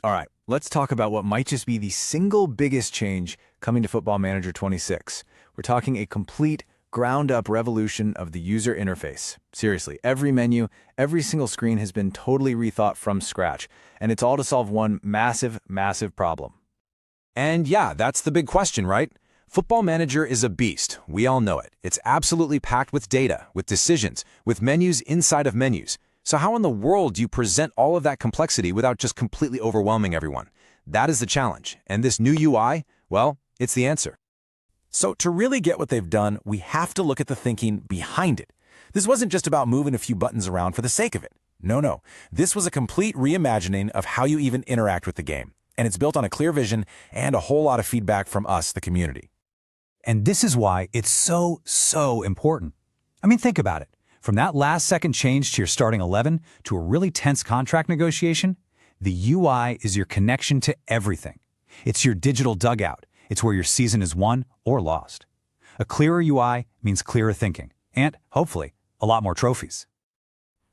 All right, let's talk about what might just be the single biggest change coming to Football Manager 26. We're talking a complete ground-up revolution of the user interface. Seriously, every menu, every single screen has been totally rethought from scratch, and it's all to solve one massive, massive problem. And yeah, that's the big question, right? Football Manager is a beast. We all know it. It's absolutely packed with data, with decisions, with menus inside of menus. So how in the world do you present all of that complexity without just completely overwhelming everyone? That is the challenge. And this new UI, well, it's the answer. So to really get what they've done, we have to look at the thinking behind it. This wasn't just about moving a few buttons around for the sake of it. No. This was a complete reimagining of how you even interact with the game. And it's built on a clear vision and a whole lot of feedback from us, the community. And this is why it's so important. I mean, think about it. From that last-second change to your starting 11 to a really tense contract negotiation, the UI is your connection to everything. It's your digital dugout. It's where your season is won or lost. A clearer UI means clearer thinking, and, hopefully, a lot more trophies.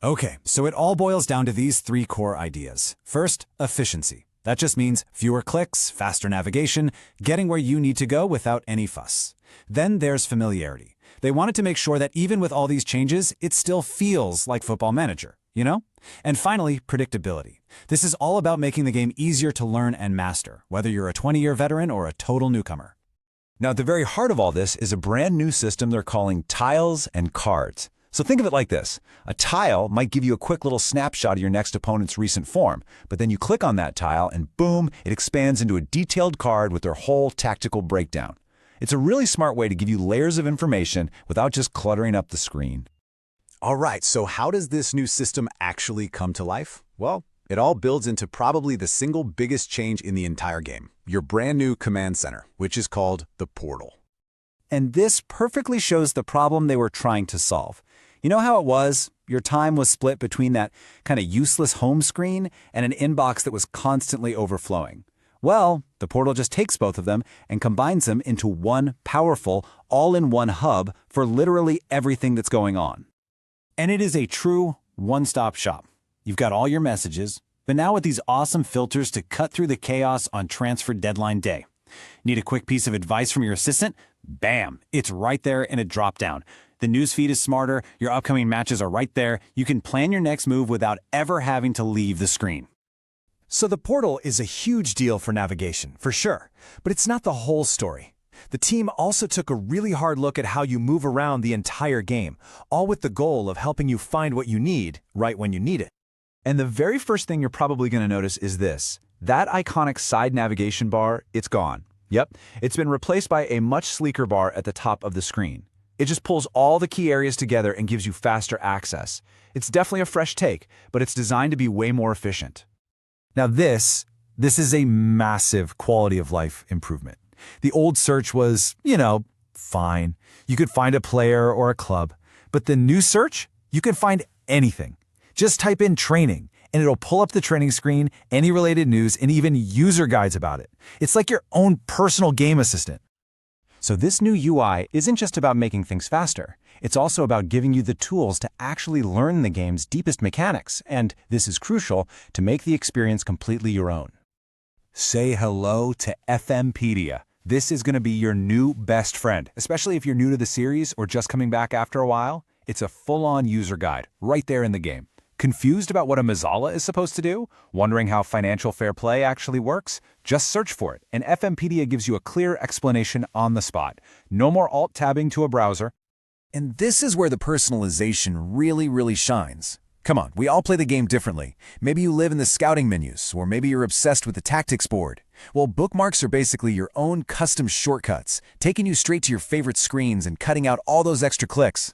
Okay, so it all boils down to these three core ideas. First, efficiency. That just means fewer clicks, faster navigation, getting where you need to go without any fuss. Then there's familiarity. They wanted to make sure that even with all these changes, it still feels like Football Manager, you know? And finally, predictability. This is all about making the game easier to learn and master, whether you're a 20-year veteran or a total newcomer. Now, at the very heart of all this is a brand new system they're calling tiles and cards. So think of it like this. A tile might give you a quick little snapshot of your next opponent's recent form, but then you click on that tile and boom, it expands into a detailed card with their whole tactical breakdown. It's a really smart way to give you layers of information without just cluttering up the screen. All right, so how does this new system actually come to life? Well, it all builds into probably the single biggest change in the entire game, your brand new command center, which is called the portal. And this perfectly shows the problem they were trying to solve. You know how it was? Your time was split between that kind of useless home screen and an inbox that was constantly overflowing. Well, the portal just takes both of them and combines them into one powerful, all-in-one hub for literally everything that's going on. And it is a true one-stop shop. You've got all your messages, but now with these awesome filters to cut through the chaos on transfer deadline day. Need a quick piece of advice from your assistant? Bam! It's right there in a drop-down. The newsfeed is smarter, your upcoming matches are right there. You can plan your next move without ever having to leave the screen. So the portal is a huge deal for navigation, for sure, but it's not the whole story. The team also took a really hard look at how you move around the entire game, all with the goal of helping you find what you need right when you need it. And the very first thing you're probably going to notice is this. That iconic side navigation bar, it's gone. Yep, it's been replaced by a much sleeker bar at the top of the screen. It just pulls all the key areas together and gives you faster access. It's definitely a fresh take, but it's designed to be way more efficient. Now this is a massive quality of life improvement. The old search was, fine. You could find a player or a club. But the new search, you can find anything. Just type in training, and it'll pull up the training screen, any related news, and even user guides about it. It's like your own personal game assistant. So this new UI isn't just about making things faster. It's also about giving you the tools to actually learn the game's deepest mechanics, and this is crucial, to make the experience completely your own. Say hello to FMpedia. This is going to be your new best friend, especially if you're new to the series or just coming back after a while. It's a full-on user guide right there in the game. Confused about what a Mazzala is supposed to do? Wondering how financial fair play actually works? Just search for it, and FMpedia gives you a clear explanation on the spot. No more alt-tabbing to a browser. And this is where the personalization really shines. Come on, we all play the game differently. Maybe you live in the scouting menus, or maybe you're obsessed with the tactics board. Well, bookmarks are basically your own custom shortcuts, taking you straight to your favorite screens and cutting out all those extra clicks.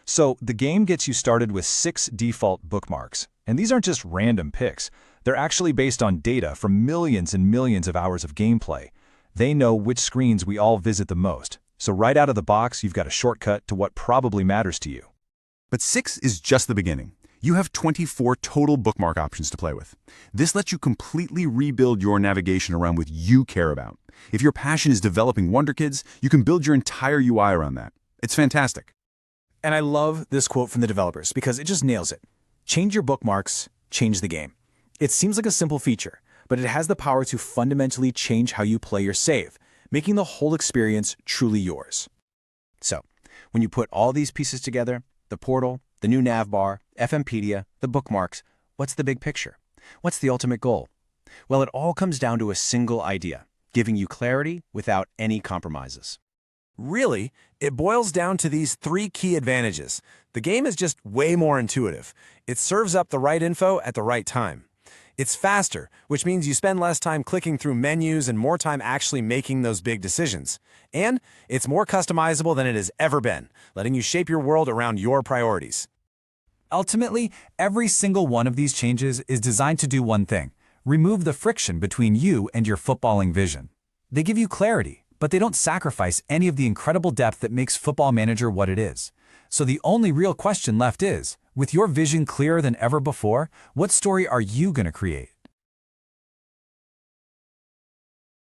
So the game gets you started with 6 default bookmarks. And these aren't just random picks. They're actually based on data from millions and millions of hours of gameplay. They know which screens we all visit the most. So right out of the box, you've got a shortcut to what probably matters to you. But 6 is just the beginning. You have 24 total bookmark options to play with. This lets you completely rebuild your navigation around what you care about. If your passion is developing Wonder Kids, you can build your entire UI around that. It's fantastic. And I love this quote from the developers because it just nails it. Change your bookmarks, change the game. It seems like a simple feature, but it has the power to fundamentally change how you play your save, making the whole experience truly yours. So, when you put all these pieces together, the portal, the new nav bar, FMpedia, the bookmarks, what's the big picture? What's the ultimate goal? Well, it all comes down to a single idea, giving you clarity without any compromises. Really, it boils down to these three key advantages. The game is just way more intuitive. It serves up the right info at the right time. It's faster, which means you spend less time clicking through menus and more time actually making those big decisions. And it's more customizable than it has ever been, letting you shape your world around your priorities. Ultimately, every single one of these changes is designed to do one thing: remove the friction between you and your footballing vision. They give you clarity, but they don't sacrifice any of the incredible depth that makes Football Manager what it is. So the only real question left is, with your vision clearer than ever before, what story are you going to create?